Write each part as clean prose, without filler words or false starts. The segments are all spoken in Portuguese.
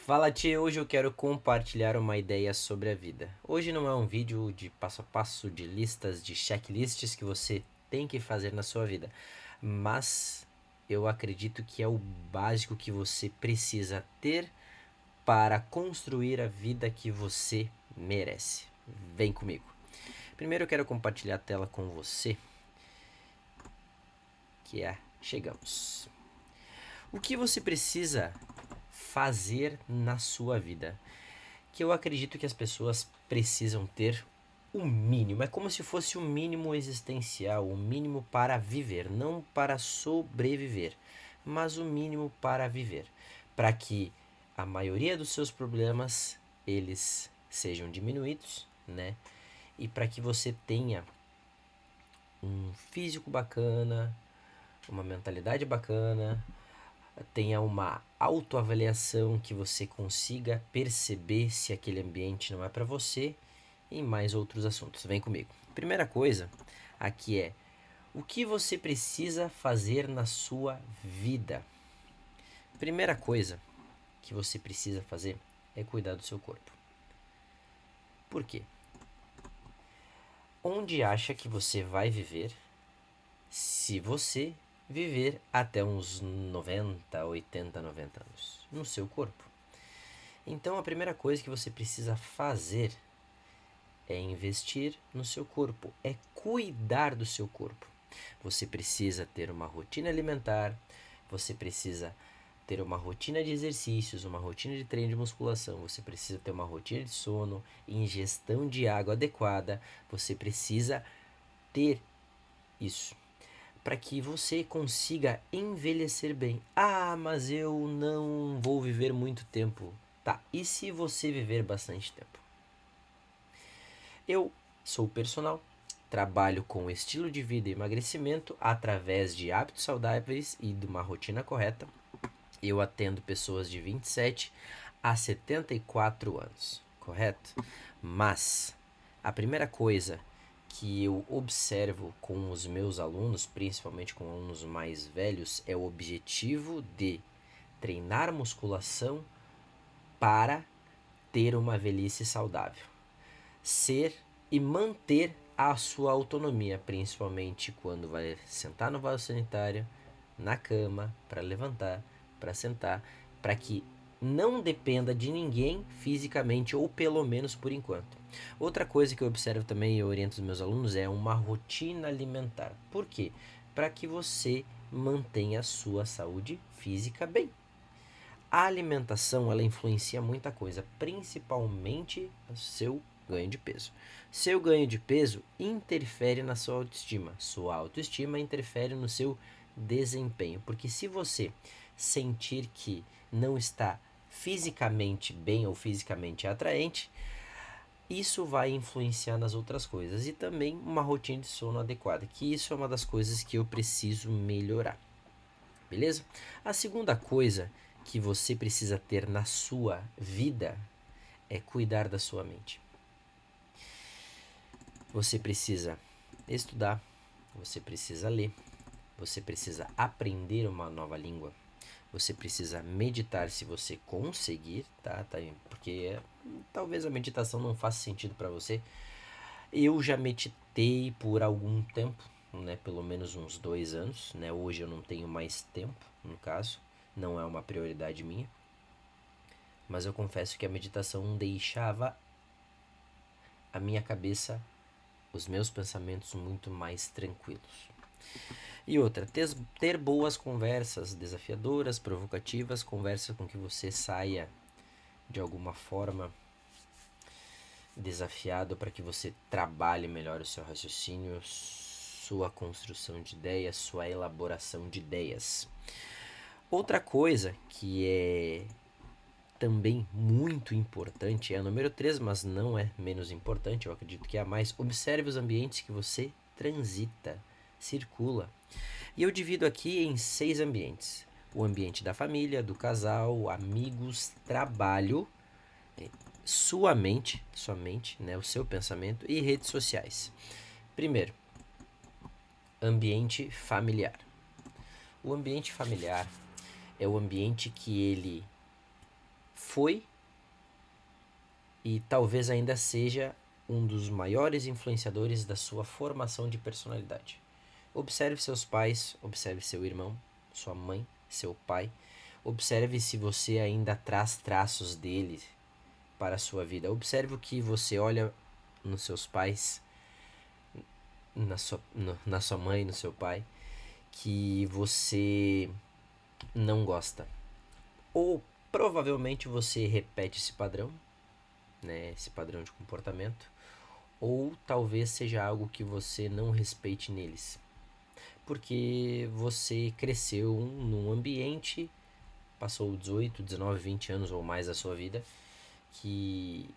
Fala, tia, hoje eu quero compartilhar uma ideia sobre a vida. Hoje não é um vídeo de passo a passo, de listas, de checklists que você tem que fazer na sua vida, mas eu acredito que é o básico que você precisa ter para construir a vida que você merece. Vem comigo. Primeiro eu quero compartilhar a tela com você, chegamos. O que você precisa fazer na sua vida? Que eu acredito que as pessoas precisam ter o mínimo. É como se fosse o mínimo existencial, o mínimo para viver, não para sobreviver, mas o mínimo para viver, para que a maioria dos seus problemas eles sejam diminuídos, né? E para que você tenha um físico bacana, uma mentalidade bacana, tenha uma autoavaliação que você consiga perceber se aquele ambiente não é para você e mais outros assuntos. Vem comigo. Primeira coisa aqui é o que você precisa fazer na sua vida. Primeira coisa que você precisa fazer é cuidar do seu corpo. Por quê? Onde acha que você vai viver se você viver até uns 90, 80, 90 anos? No seu corpo. Então a primeira coisa que você precisa fazer é investir no seu corpo, é cuidar do seu corpo. Você precisa ter uma rotina alimentar, você precisa ter uma rotina de exercícios, uma rotina de treino de musculação, você precisa ter uma rotina de sono, ingestão de água adequada, você precisa ter isso para que você consiga envelhecer bem. Ah, mas eu não vou viver muito tempo. Tá, e se você viver bastante tempo? Eu sou personal, trabalho com estilo de vida e emagrecimento através de hábitos saudáveis e de uma rotina correta. Eu atendo pessoas de 27 a 74 anos, correto? Mas a primeira coisa que eu observo com os meus alunos, principalmente com alunos mais velhos, é o objetivo de treinar musculação para ter uma velhice saudável. Ser e manter a sua autonomia, principalmente quando vai sentar no vaso sanitário, na cama, para levantar, para sentar, para que não dependa de ninguém fisicamente ou pelo menos por enquanto. Outra coisa que eu observo também e oriento os meus alunos é uma rotina alimentar. Por quê? Para que você mantenha a sua saúde física bem. A alimentação ela influencia muita coisa, principalmente o seu ganho de peso. Seu ganho de peso interfere na sua autoestima. Sua autoestima interfere no seu desempenho, porque se você sentir que não está fisicamente bem ou fisicamente atraente, isso vai influenciar nas outras coisas e também uma rotina de sono adequada, que isso é uma das coisas que eu preciso melhorar. Beleza? A segunda coisa que você precisa ter na sua vida é cuidar da sua mente. Você precisa estudar, você precisa ler, você precisa aprender uma nova língua, você precisa meditar se você conseguir, tá? Porque talvez a meditação não faça sentido para você. Eu já meditei por algum tempo, né? Pelo menos uns 2 anos, né? Hoje eu não tenho mais tempo, no caso, não é uma prioridade minha. Mas eu confesso que a meditação deixava a minha cabeça, os meus pensamentos muito mais tranquilos. E outra, ter boas conversas desafiadoras, provocativas, conversas com que você saia de alguma forma desafiado para que você trabalhe melhor o seu raciocínio, sua construção de ideias, sua elaboração de ideias. Outra coisa que é também muito importante, é a número 3, mas não é menos importante, eu acredito que é a mais. Observe os ambientes que você transita, circula. E eu divido aqui em 6 ambientes: o ambiente da família, do casal, amigos, trabalho, sua mente, né, o seu pensamento e redes sociais. Primeiro, ambiente familiar. O ambiente familiar é o ambiente que ele foi e talvez ainda seja um dos maiores influenciadores da sua formação de personalidade. Observe seus pais, observe seu irmão, sua mãe, seu pai. Observe se você ainda traz traços dele para a sua vida. Observe o que você olha nos seus pais, na sua mãe, no seu pai, que você não gosta. Ou provavelmente você repete esse padrão, né, esse padrão de comportamento, ou talvez seja algo que você não respeite neles. Porque você cresceu num ambiente, passou 18, 19, 20 anos ou mais da sua vida, que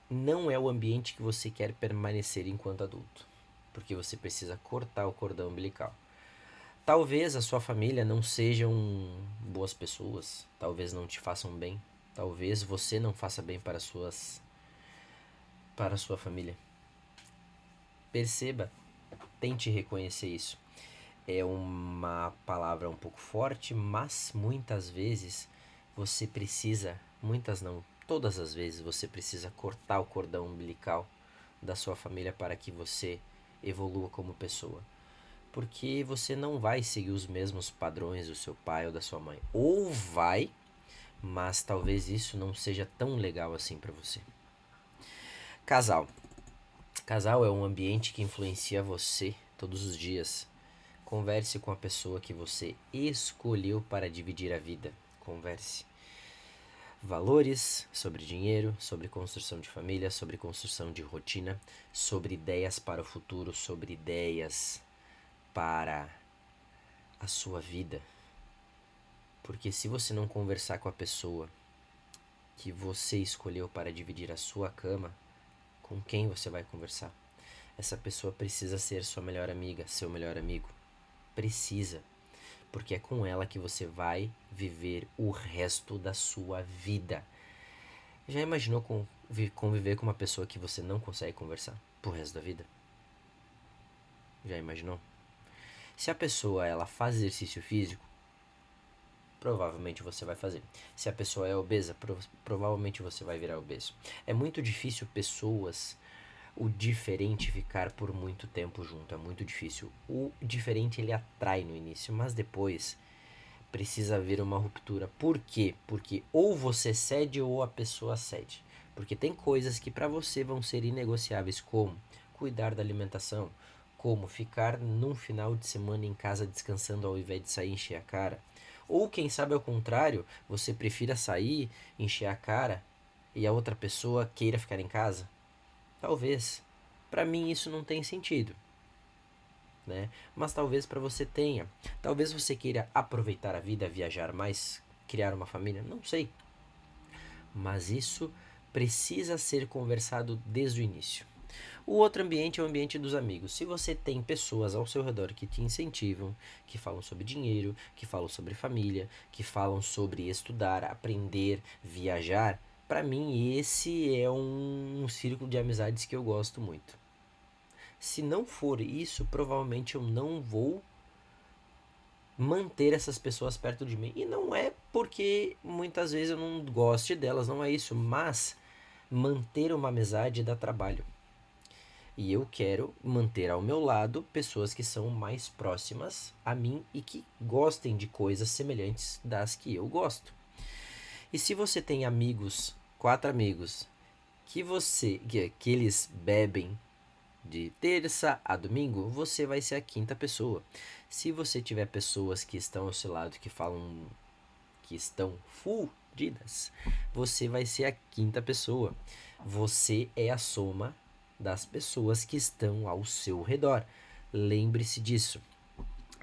não é o ambiente que você quer permanecer enquanto adulto. Porque você precisa cortar o cordão umbilical. Talvez a sua família não sejam boas pessoas, talvez não te façam bem, talvez você não faça bem para a sua família. Perceba, tente reconhecer isso. É uma palavra um pouco forte, mas muitas vezes você precisa, muitas não, todas as vezes você precisa cortar o cordão umbilical da sua família para que você evolua como pessoa. Porque você não vai seguir os mesmos padrões do seu pai ou da sua mãe. Ou vai, mas talvez isso não seja tão legal assim para você. Casal. Casal é um ambiente que influencia você todos os dias. Converse com a pessoa que você escolheu para dividir a vida. Converse. Valores, sobre dinheiro, sobre construção de família, sobre construção de rotina, sobre ideias para o futuro, sobre ideias para a sua vida. Porque se você não conversar com a pessoa que você escolheu para dividir a sua cama, com quem você vai conversar? Essa pessoa precisa ser sua melhor amiga, seu melhor amigo. Precisa. Porque é com ela que você vai viver o resto da sua vida. Já imaginou conviver com uma pessoa que você não consegue conversar pro resto da vida? Já imaginou? Se a pessoa ela faz exercício físico, provavelmente você vai fazer. Se a pessoa é obesa, provavelmente você vai virar obeso. É muito difícil pessoas, o diferente, ficar por muito tempo junto. É muito difícil. O diferente ele atrai no início, mas depois precisa haver uma ruptura. Por quê? Porque ou você cede ou a pessoa cede. Porque tem coisas que para você vão ser inegociáveis, como cuidar da alimentação, como ficar num final de semana em casa descansando ao invés de sair e encher a cara. Ou quem sabe ao contrário, você prefira sair, encher a cara e a outra pessoa queira ficar em casa? Talvez. Para mim isso não tem sentido. Né? Mas talvez para você tenha. Talvez você queira aproveitar a vida, viajar mais, criar uma família, não sei. Mas isso precisa ser conversado desde o início. O outro ambiente é o ambiente dos amigos. Se você tem pessoas ao seu redor que te incentivam, que falam sobre dinheiro, que falam sobre família, que falam sobre estudar, aprender, viajar, para mim esse é um círculo de amizades que eu gosto muito. Se não for isso, provavelmente eu não vou manter essas pessoas perto de mim. E não é porque muitas vezes eu não goste delas, não é isso, mas manter uma amizade dá trabalho. E eu quero manter ao meu lado pessoas que são mais próximas a mim e que gostem de coisas semelhantes das que eu gosto. E se você tem amigos, 4 amigos, que eles bebem de terça a domingo, você vai ser a 5ª pessoa. Se você tiver pessoas que estão ao seu lado que falam que estão fudidas, você vai ser a 5ª pessoa. Você é a soma das pessoas que estão ao seu redor. Lembre-se disso.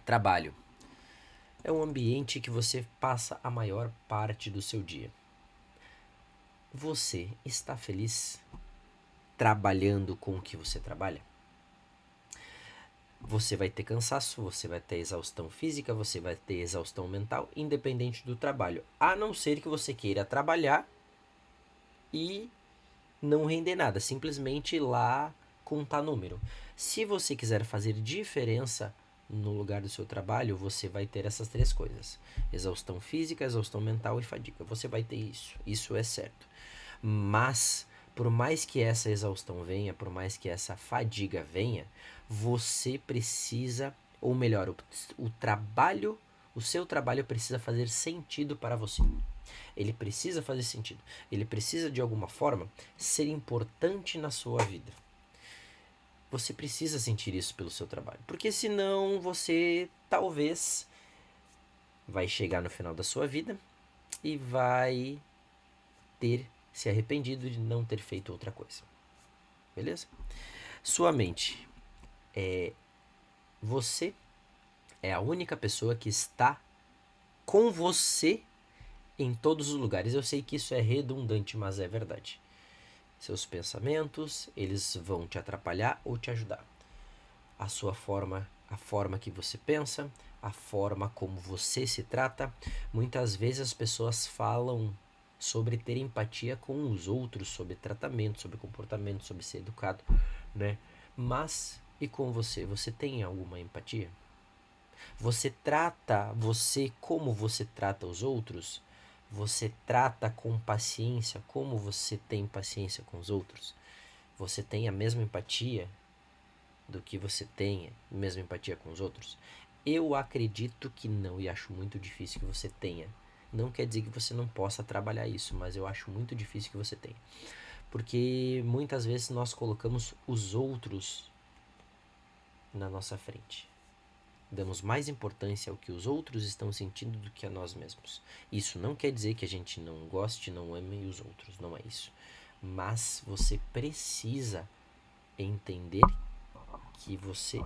Trabalho é um ambiente que você passa a maior parte do seu dia. Você está feliz trabalhando com o que você trabalha? Você vai ter cansaço, você vai ter exaustão física, você vai ter exaustão mental, independente do trabalho. A não ser que você queira trabalhar e não render nada, simplesmente ir lá contar número. Se você quiser fazer diferença, no lugar do seu trabalho, você vai ter essas 3 coisas: exaustão física, exaustão mental e fadiga. Você vai ter isso. Isso é certo. Mas, por mais que essa exaustão venha, por mais que essa fadiga venha, você precisa, ou melhor, o seu trabalho precisa fazer sentido para você. Ele precisa fazer sentido. Ele precisa, de alguma forma, ser importante na sua vida. Você precisa sentir isso pelo seu trabalho. Porque senão você talvez vai chegar no final da sua vida e vai ter se arrependido de não ter feito outra coisa. Beleza? Sua mente. Você é a única pessoa que está com você em todos os lugares. Eu sei que isso é redundante, mas é verdade. Seus pensamentos, eles vão te atrapalhar ou te ajudar. A forma que você pensa, a forma como você se trata. Muitas vezes as pessoas falam sobre ter empatia com os outros, sobre tratamento, sobre comportamento, sobre ser educado, né? Mas e com você? Você tem alguma empatia? Como você trata os outros? Você trata com paciência como você tem paciência com os outros? Você tem a mesma empatia do que você tem a mesma empatia com os outros? Eu acredito que não e acho muito difícil que você tenha. Não quer dizer que você não possa trabalhar isso, mas eu acho muito difícil que você tenha. Porque muitas vezes nós colocamos os outros na nossa frente. Damos mais importância ao que os outros estão sentindo do que a nós mesmos. Isso não quer dizer que a gente não goste, não ame os outros, não é isso. Mas você precisa entender que você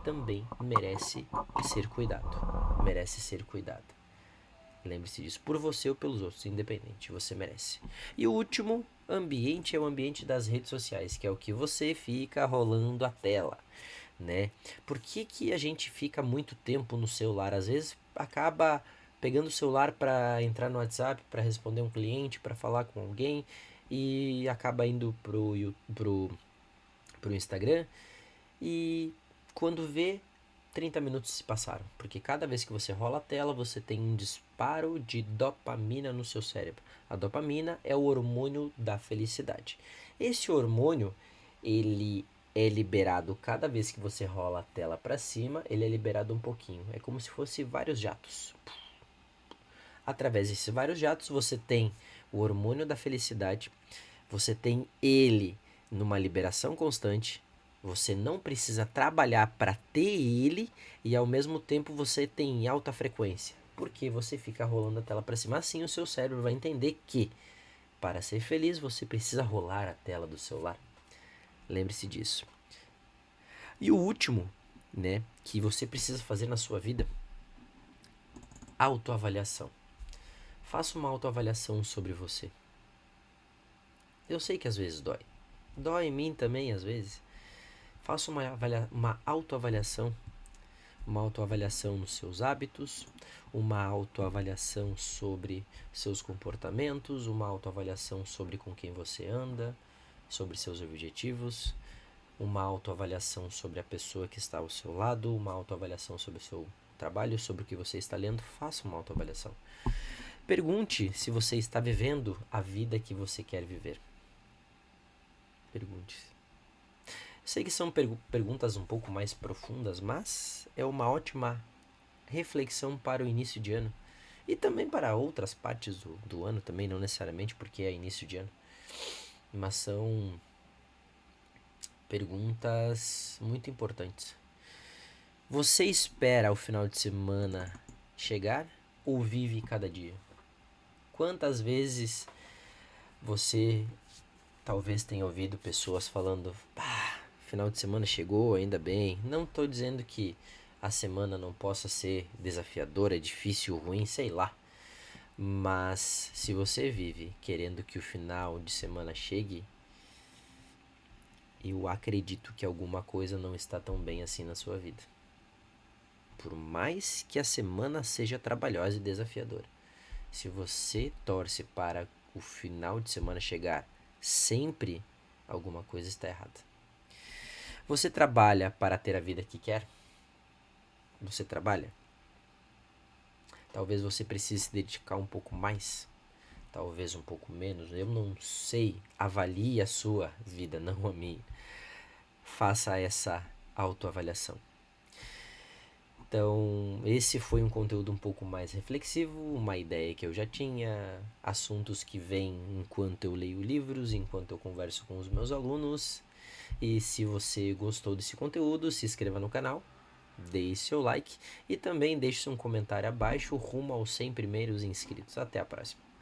também merece ser cuidado. Merece ser cuidado. Lembre-se disso, por você ou pelos outros, independente, você merece. E o último ambiente é o ambiente das redes sociais, que é o que você fica rolando a tela, né? Por que a gente fica muito tempo no celular? Às vezes acaba pegando o celular para entrar no WhatsApp, para responder um cliente, para falar com alguém e acaba indo pro Instagram e quando vê 30 minutos se passaram, porque cada vez que você rola a tela, você tem um disparo de dopamina no seu cérebro. A dopamina é o hormônio da felicidade. Esse hormônio, ele é liberado cada vez que você rola a tela para cima, ele é liberado um pouquinho. É como se fosse vários jatos. Através desses vários jatos, você tem o hormônio da felicidade, você tem ele numa liberação constante, você não precisa trabalhar para ter ele e ao mesmo tempo você tem alta frequência, porque você fica rolando a tela para cima. Assim o seu cérebro vai entender que para ser feliz você precisa rolar a tela do celular. Lembre-se disso. E o último, né, que você precisa fazer na sua vida, autoavaliação. Faça uma autoavaliação sobre você. Eu sei que às vezes dói. Dói em mim também às vezes. Faça uma autoavaliação. Uma autoavaliação nos seus hábitos, uma autoavaliação sobre seus comportamentos, uma autoavaliação sobre com quem você anda, sobre seus objetivos, uma autoavaliação sobre a pessoa que está ao seu lado, uma autoavaliação sobre o seu trabalho, sobre o que você está lendo. Faça uma autoavaliação. Pergunte se você está vivendo a vida que você quer viver. Pergunte. Sei que são perguntas um pouco mais profundas, mas é uma ótima reflexão para o início de ano. E também para outras partes do ano também, não necessariamente porque é início de ano. Mas são perguntas muito importantes. Você espera o final de semana chegar ou vive cada dia? Quantas vezes você talvez tenha ouvido pessoas falando: final de semana chegou, ainda bem. Não estou dizendo que a semana não possa ser desafiadora, difícil, ruim, sei lá. Mas se você vive querendo que o final de semana chegue, eu acredito que alguma coisa não está tão bem assim na sua vida. Por mais que a semana seja trabalhosa e desafiadora, se você torce para o final de semana chegar sempre, alguma coisa está errada. Você trabalha para ter a vida que quer? você trabalha? Talvez você precise se dedicar um pouco mais, talvez um pouco menos, eu não sei. Avalie a sua vida, não a minha. Faça essa autoavaliação. Então, esse foi um conteúdo um pouco mais reflexivo, uma ideia que eu já tinha, assuntos que vêm enquanto eu leio livros, enquanto eu converso com os meus alunos. E se você gostou desse conteúdo, se inscreva no canal, deixe seu like e também deixe um comentário abaixo rumo aos 100 primeiros inscritos. Até a próxima.